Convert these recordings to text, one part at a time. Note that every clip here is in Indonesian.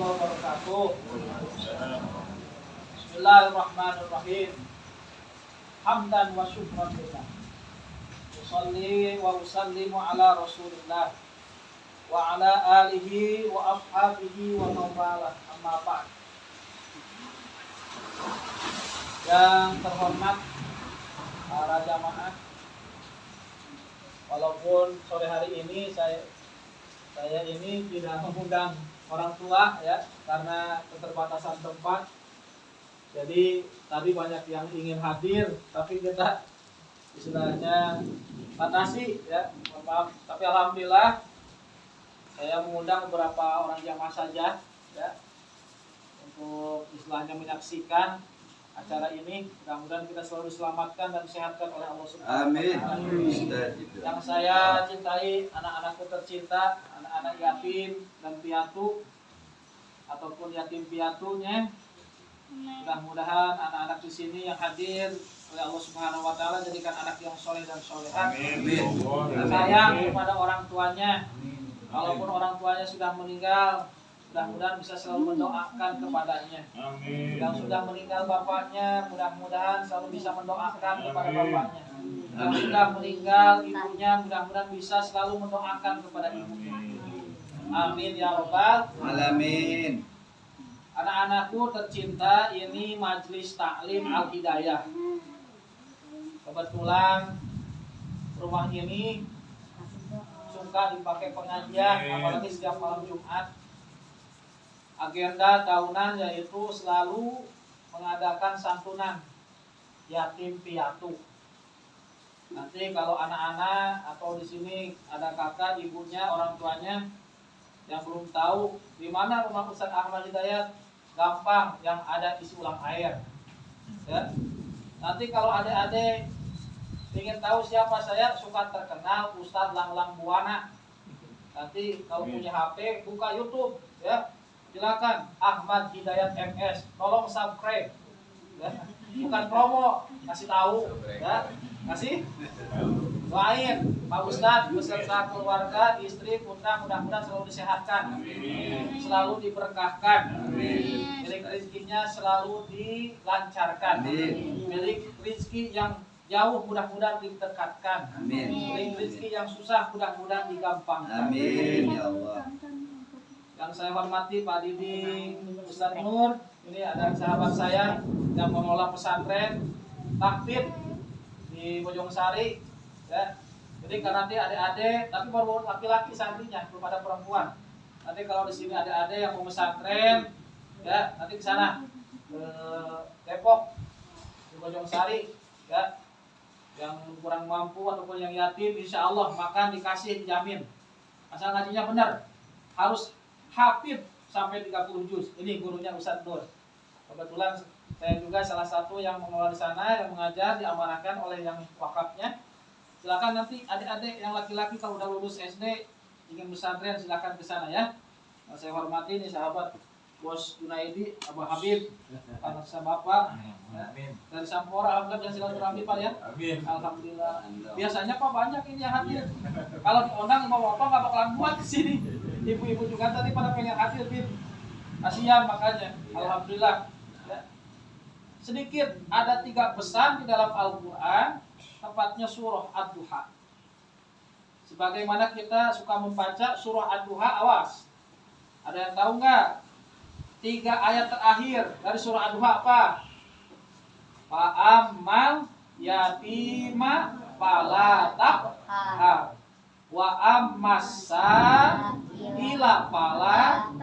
warahmatullahi wabarakatuh. Bismillahirrahmanirrahim. Hamdan wa syukran lillah. Usalli wa usallimu ala Rasulillah wa ala alihi wa ashabihi wa mawalah, amma ba'd. Yang terhormat para jamaah, walaupun sore hari ini saya ini tidak mengundang orang tua ya, karena keterbatasan tempat. Jadi tadi banyak yang ingin hadir, tapi kita istilahnya batasi ya, maaf. Tapi alhamdulillah saya mengundang beberapa orang jamaah saja ya, untuk istilahnya menyaksikan acara ini. Mudah-mudahan kita selalu diselamatkan dan disehatkan oleh Allah Subhanahu wa Ta'ala. Yang saya cintai, anak-anakku tercinta, anak-anak yatim dan piatu ataupun yatim piatunya. Mudah-mudahan anak-anak di sini yang hadir oleh Allah Subhanahu wa Ta'ala jadikan anak yang soleh dan soleha. Sayang kepada orang tuanya. Walaupun orang tuanya sudah meninggal, mudah-mudahan bisa selalu mendoakan kepadanya. Yang sudah meninggal bapaknya, mudah-mudahan selalu bisa mendoakan kepada bapaknya. Yang sudah meninggal ibunya, mudah-mudahan bisa selalu mendoakan kepada ibunya. Amin ya rabbal alamin. Anak-anakku tercinta, ini Majelis Taklim Al-Hidayah. Kebetulan rumah ini suka dipakai pengajian, apalagi setiap malam Jumat. Agenda tahunan yaitu selalu mengadakan santunan yatim piatu. Nanti kalau anak-anak atau di sini ada kakak, ibunya, orang tuanya yang belum tahu di mana rumah Ustaz Ahmad Hidayat, gampang, yang ada isi ulang air. Ya. Nanti kalau adik-adik ingin tahu siapa saya, suka terkenal Ustaz Lang-Lang Buana. Nanti kalau punya HP, buka YouTube, ya. Silakan Ahmad Hidayat MS, tolong subscribe. Ya. Bukan promo, kasih tahu, ya. Kasih. Doain Pak Ustadz beserta keluarga, istri, putra, mudah-mudahan selalu disehatkan, selalu diberkahkan, milik rezekinya selalu dilancarkan, milik rezeki yang jauh mudah-mudahan didekatkan, milik rezeki yang susah mudah-mudahan digampangkan. Amin ya Allah. Yang saya hormati Pak Didi Ustadz Nur, ini ada sahabat saya yang mengelola pesantren Takfir di Bojongsari. Ya. Jadi karena nanti adik-adik, tapi baru laki-laki santrinya, belum ada perempuan. Nanti kalau di sini adik-adik yang mau pesantren, ya nanti ke sana ke Depok, di Bojongsari, ya, yang kurang mampu ataupun yang yatim, insya Allah makan dikasih, dijamin. Asal ngajinya benar, harus hafid sampai 30 juz. Ini gurunya Ustadz Nur. Kebetulan saya juga salah satu yang mengelola di sana, yang mengajar, diamanahkan oleh yang wakafnya. Silakan nanti adik-adik yang laki-laki kalau udah lulus SD ingin pesantren, silakan ke sana ya. Nah, saya hormati nih sahabat Bos Junaidi, Abu Habib, anak saya Bapak. Ya. Dari Sampora, alhamdulillah yang silaturahmi Pak ya. Amin. Alhamdulillah. Biasanya Pak banyak ini yang hadir. Kalau diundang mau Bapak nggak bakalan buat di sini. Ibu-ibu juga tadi pada pengen hadir, Bin. Kasihan makanya. Alhamdulillah. Ya. Sedikit ada 3 pesan di dalam Al-Quran. Tepatnya surah Ad-Duha. Sebagaimana kita suka membaca surah Ad-Duha, awas. Ada yang tahu nggak? 3 ayat terakhir dari surah Ad-Duha apa? Fa'ammal yatima fala taqhar wa ammasa ila fala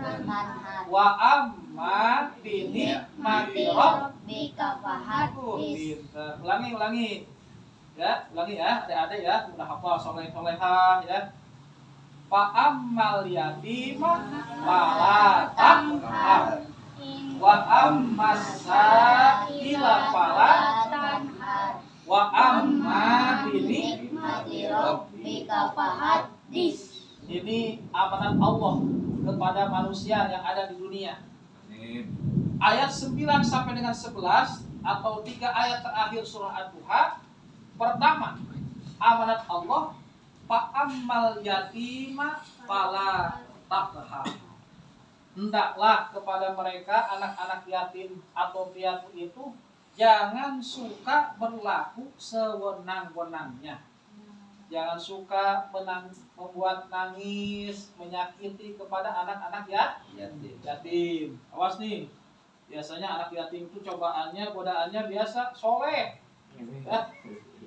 wa amma bi ni'mati rabbika fahaddits. Ulangi. Ya, ulangi ya, adik-adik ya, udah hafal soleh-solehah ya. Fa'ammal yatima fala taqhar wa ammasa ila fala tanhar wa amma bi ni'mati rabbika fahaddits. Ini amanat Allah kepada manusia yang ada di dunia. Ayat 9 sampai dengan 11 atau 3 ayat terakhir surah Ad-Duha. Pertama, amanat Allah, fa'ammal yatima fala taqhar. hendaklah kepada mereka anak-anak yatim atau piatu itu jangan suka berlaku sewenang-wenangnya. Jangan suka membuat nangis, menyakiti kepada anak-anak yatim. Awas nih, biasanya anak yatim itu cobaannya, godaannya biasa soleh.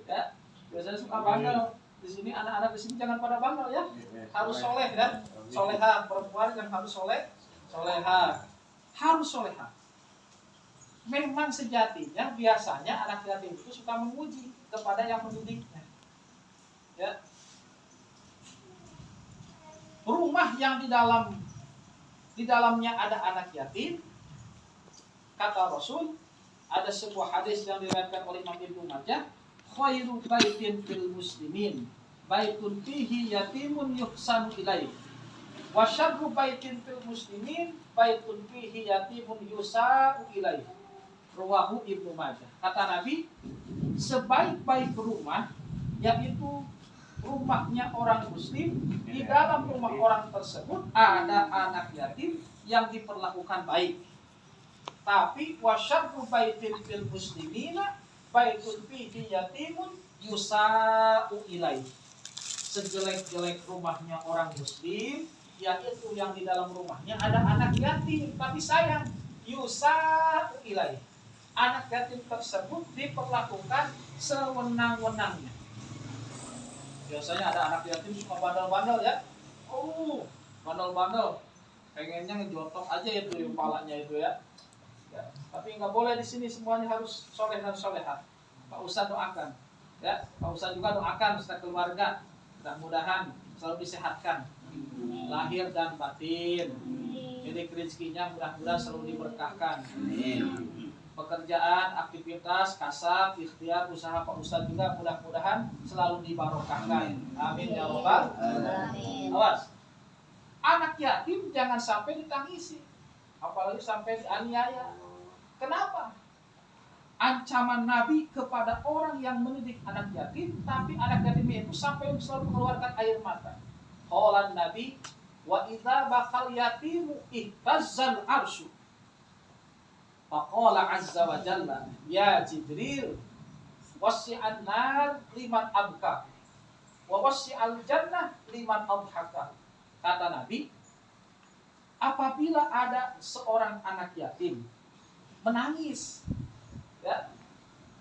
Ya, biasanya suka bandel. Di sini anak-anak di sini jangan pada bandel ya, harus soleh kan, soleha. Perempuan yang harus soleha, harus soleha. Memang sejatinya biasanya anak yatim itu suka memuji kepada yang mendidiknya. Ya. Rumah yang di dalamnya ada anak yatim, kata Rasul, ada sebuah hadis yang diriwayatkan oleh Imam Ibnu Majah, khairu baitin fil muslimin baitun fihi yatimun yuhsanu ilaih wa syarru baitin fil muslimin baitun fihi yatimun yusa'u ilaih. Rawahu Ibnu Majah. Kata Nabi, sebaik-baik rumah yaitu rumahnya orang muslim, di dalam rumah orang tersebut ada anak yatim yang diperlakukan baik. Tapi wasyarru baitin fil muslimina baitun fihi yatimun yusa'u ilaih. Sejelek-jelek rumahnya orang muslim yaitu yang di dalam rumahnya ada anak yatim tapi sayang, yusa'u ilaih. Anak yatim tersebut diperlakukan sewenang-wenangnya. Biasanya ada anak yatim suka bandel-bandel ya. Bandel-bandel. Pengennya ngejotok aja itu yang kepalanya itu ya. Tapi nggak boleh di sini, semuanya harus soleh dan soleha. Pak Ustadz doakan. Ya, Pak Ustadz juga doakan serta keluarga. Mudah-mudahan selalu disehatkan. Lahir dan batin. Jadi rezekinya mudah-mudahan selalu diberkahkan. Pekerjaan, aktivitas, kasab, ikhtiar, usaha Pak Ustadz juga mudah-mudahan selalu dibarokahkan. Amin ya Rabbal alamin. Awas, anak yatim jangan sampai ditangisi, apalagi sampai dianiaya. Kenapa? Ancaman Nabi kepada orang yang mendidik anak yatim, tapi anak yatim itu sampai selalu mengeluarkan air mata. Qala Nabi, wa idza bakal yatimu ihtazzal arsy. Faqala azza wa jalla, ya Jibril, wasi'an nar liman abka, wa wasi'al jannah liman adhaka. Kata Nabi, apabila ada seorang anak yatim menangis, ya,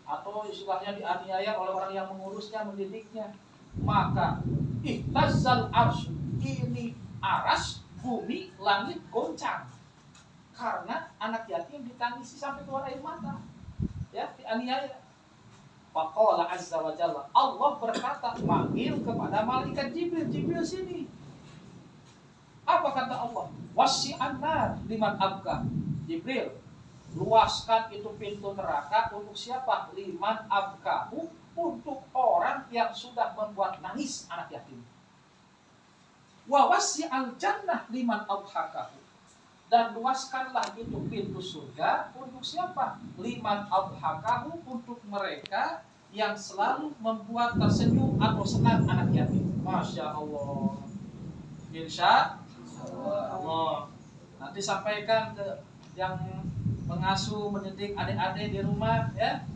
atau istilahnya dianiaya oleh orang yang mengurusnya, mendidiknya, maka ihtazzal arsy, ini aras, bumi, langit goncang. Karena anak yatim ditangisi sampai keluar air mata, ya, dianiaya. Faqala azza wa jalla, Allah berkata, manggil kepada malaikat Jibril, Jibril sini. Apa kata Allah? Wasi'an nar liman abka. Jibril, luaskan itu pintu neraka untuk siapa? Liman abkahu, untuk orang yang sudah membuat nangis anak yatim. Wa wasi'al jannah liman adhakahu. Dan luaskanlah itu pintu surga untuk siapa? Liman adhakahu, untuk mereka yang selalu membuat tersenyum atau senang anak yatim. Masya Allah. Insya Allah. Nanti sampaikan ke yang mengasuh, mendidik adik-adik di rumah, ya.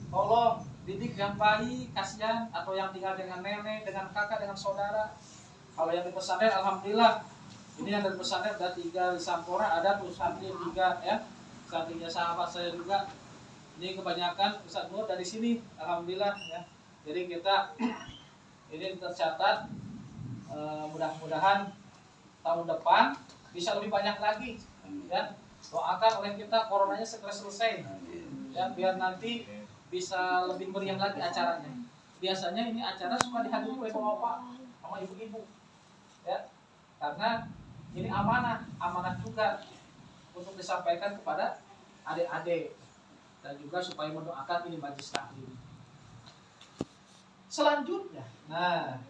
Tolong didik yang baik, kasihan, atau yang tinggal dengan nenek, dengan kakak, dengan saudara. Kalau yang di pesantren, alhamdulillah. Ini yang dari pesantren ada 3 di Sampora, ada tuh santri 3 ya. Santrinya sahabat saya juga. Ini kebanyakan Ustaz Nur dari sini, alhamdulillah ya. Jadi kita ini tercatat, mudah-mudahan tahun depan bisa lebih banyak lagi ya. Doakan oleh kita coronanya segera selesai ya, biar nanti bisa lebih meriah lagi acaranya. Biasanya ini acara suka dihadiri oleh bapak-bapak sama ibu-ibu ya, karena ini amanah juga untuk disampaikan kepada adik-adik dan juga supaya mendoakan ini majelis taklim. Selanjutnya, nah,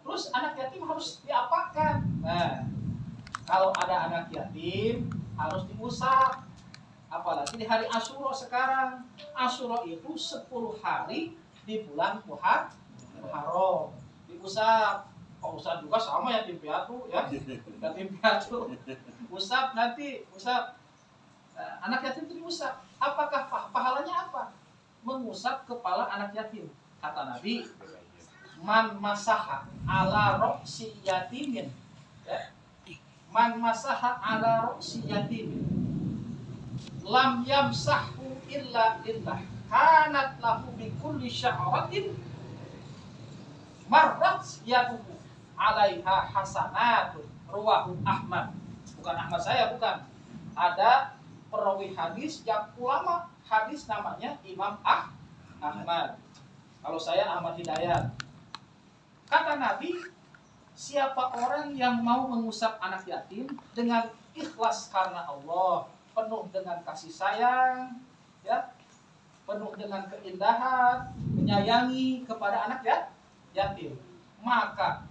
terus anak yatim harus diapakan? Nah, kalau ada anak yatim harus diusap. Apalagi di hari Asyura sekarang. Asyura itu 10 hari di bulan Muharram. Diusap. Pak Ustadz juga sama yatim piatu ya. Yatim piatu. Usap nanti, usap. Anak yatim itu diusap. Apakah pahalanya apa? Mengusap kepala anak yatim. Kata Nabi, man masaha ala roksi yatimin. Ya. Man masaha ala roksi yatimin. Lam yamsahu illa illah. Kanat lahu bikulli sya'ratin marrat yaduhu alaiha hasanatun. Ruwahu Ahmad. Bukan Ahmad saya, bukan. Ada perawi hadis yang ulama hadis namanya Imam Ahmad. Kalau saya Ahmad Hidayat. Kata Nabi, siapa orang yang mau mengusap anak yatim dengan ikhlas karena Allah, penuh dengan kasih sayang, ya, penuh dengan keindahan, menyayangi kepada anak yatim, maka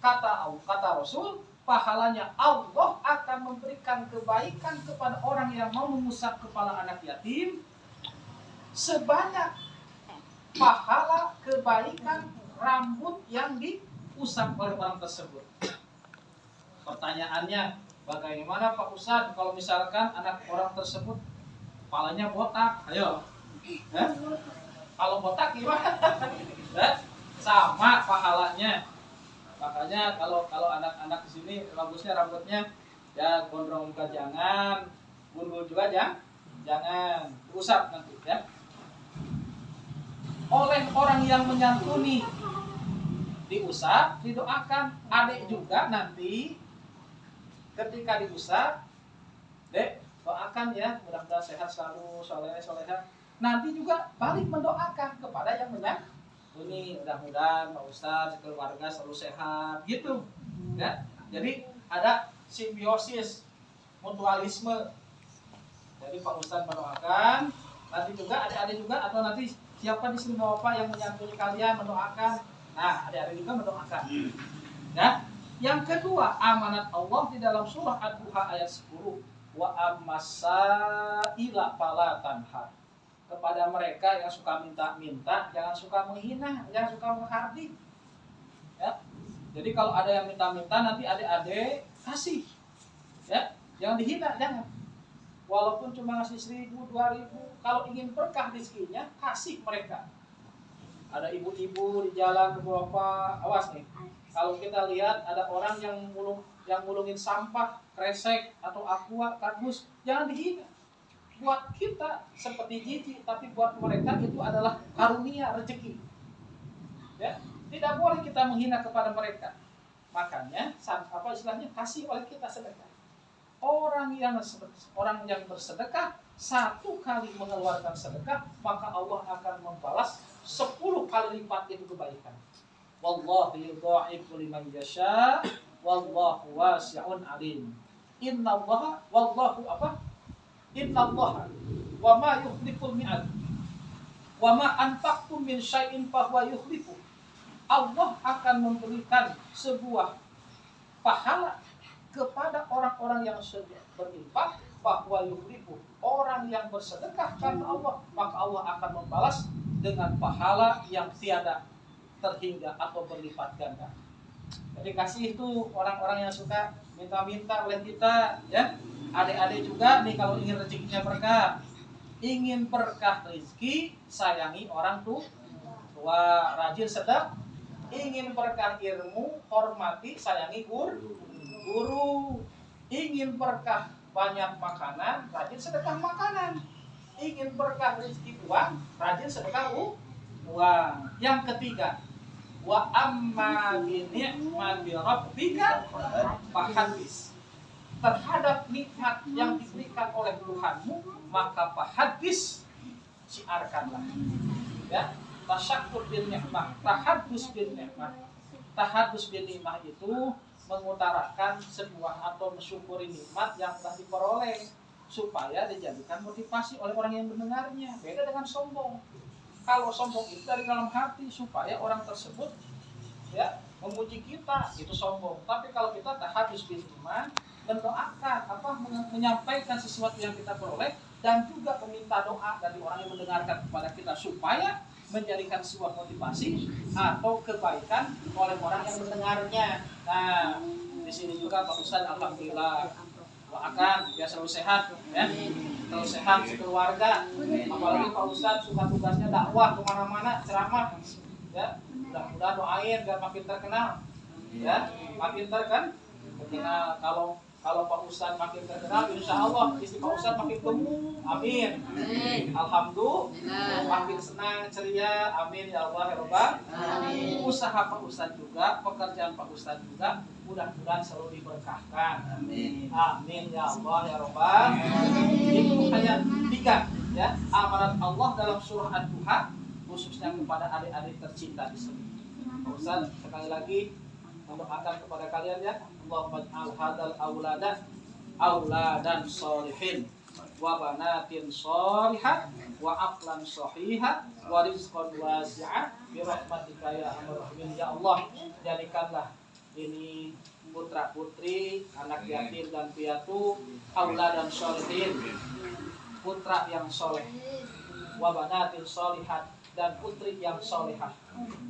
kata Rasul, pahalanya Allah akan memberikan kebaikan kepada orang yang mau mengusap kepala anak yatim sebanyak pahala kebaikan rambut yang diusap oleh orang tersebut. Pertanyaannya, bagaimana Pak Ustadz kalau misalkan anak orang tersebut kepalanya botak? Ayo, kalau botak gimana? Sama pahalanya. Makanya kalau anak-anak di sini bagusnya rambutnya ya gondrong juga jangan, gundul juga jangan, usap nanti ya. Oleh orang yang menyantuni diusap, didoakan. Adik juga nanti ketika diusap, Dek, doakan ya, mudah-mudahan sehat selalu, soleh-soleha. Nanti juga balik mendoakan kepada yang menyantuni, mudah-mudahan Pak Ustadz keluarga selalu sehat, gitu. Ya, jadi ada simbiosis, mutualisme. Jadi Pak Ustadz mendoakan, nanti juga adik-adik juga, atau nanti siapa di sini Bapak yang menyantuni kalian mendoakan. Nah, adik-adik juga mendoakan. Ya. Yang kedua, amanat Allah di dalam surah Ad-Duha ayat 10. Wa ammasaila fala tanhar. Kepada mereka yang suka minta-minta, jangan suka menghina, jangan suka menghardik. Ya. Jadi kalau ada yang minta-minta nanti adik-adik kasih. Ya, jangan dihina, jangan. Walaupun cuma ngasih 1.000, 2.000, kalau ingin berkah rezekinya, kasih mereka. Ada ibu-ibu di jalan ke Bapak, awas nih. Kalau kita lihat ada orang yang ngulungin sampah, kresek atau aqua, kardus, jangan dihina. Buat kita seperti jijik, tapi buat mereka itu adalah karunia rezeki. Ya, tidak boleh kita menghina kepada mereka. Makanya, apa istilahnya, kasih oleh kita sedekah. Orang yang bersedekah 1 kali mengeluarkan sedekah, maka Allah akan membalas 10 kali lipat itu kebaikan. Wallahu yudha'ifu liman yasha, wallahu wasi'un alim. Innallaha wallahu apa? Innallaha wa ma yukhliful mi'ad. Wa ma anfaqtum min syai'in fa huwa yukhlifu. Allah akan memberikan sebuah pahala kepada orang-orang yang berinfak, bahwa yukhlifu, orang yang bersedekah karena Allah, maka Allah akan membalas dengan pahala yang tiada terhingga atau berlipat ganda. Jadi kasih itu orang-orang yang suka minta-minta oleh kita, ya. Adik-adik juga nih kalau ingin rezekinya berkah, ingin berkah rezeki, sayangi orang tua, rajin sedekah. Ingin berkah ilmu, hormati, sayangi guru. Ingin berkah banyak makanan, rajin sedekah makanan. Ingin berkah rezeki uang, rajin sedekah uang. Yang ketiga, wa amma bi ni'mati rabbika fahaddits. Terhadap nikmat yang diberikan oleh Tuhanmu, maka fahaddits, siarkanlah. Ya, tasyakkur bil ni'mah, tahaddus bil ni'mah. Tahaddus bil ni'mah itu mengutarakan sebuah atau mensyukuri nikmat yang telah diperoleh supaya dijadikan motivasi oleh orang yang mendengarnya. Beda dengan sombong. Kalau sombong itu dari dalam hati supaya orang tersebut ya memuji kita, itu sombong. Tapi kalau kita tahaddus bil ni'mah, mendoakan menyampaikan sesuatu yang kita peroleh dan juga meminta doa dari orang yang mendengarkan kepada kita supaya menjadikan sebuah motivasi atau kebaikan oleh orang yang mendengarnya. Nah, di sini juga Pak Ustadz alhamdulillah doakan biar selalu sehat ya. Selalu sehat sekeluarga. Apalagi Pak Ustadz suka tugasnya dakwah kemana-mana ceramah ya. Mudah-mudahan doain biar makin terkenal ya, makin terkenal. Kalau Pak Ustadz makin terkenal, insya Allah istri Pak Ustadz makin gemuk, amin. Alhamdulillah, makin senang, ceria, amin ya Allah ya Rabbal. Usaha Pak Ustadz juga, pekerjaan Pak Ustadz juga, mudah-mudahan selalu diberkahkan, amin. Amin ya Allah ya Rabbal. Itu hanya 3 ya amaran Allah dalam surah Ad-Duha, khususnya kepada adik-adik tercinta di sini. Pak Ustadz sekali lagi mendoakan kepada kalian ya, Allahumma ij'al hadzal auladan sholihin wa banatin sholihat wa aqlan shahihah wa rizqan wasi'ah bi rahmatika ya arhamar rahimin. Ya Allah, jadikanlah ini putra putri, anak yatim dan piatu, auladan sholihin, putra yang soleh, wa banatin sholihat, dan putri yang solehah,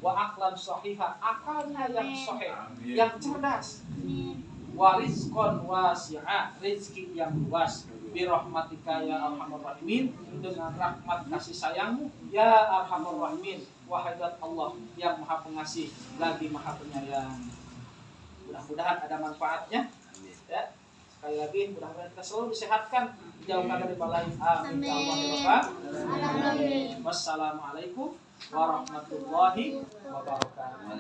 wa aqlan shahihah, akalnya yang sahih, yang cerdas, wa rizqan wasi'ah, rezeki yang luas, bi rahmatika ya arhamar rahimin, dengan rahmat kasih sayangmu ya arhamar rahimin, wahai Allah yang maha pengasih lagi maha penyayang. Mudah-mudahan ada manfaatnya ya. Sekali lagi mudah-mudahan kita selalu disehatkan, dijauhkan dari balai, amin ya Allah ya Rabbal. Wassalamualaikum warahmatullahi wabarakatuh.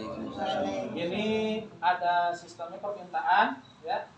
Ini ada sistemnya permintaan ya.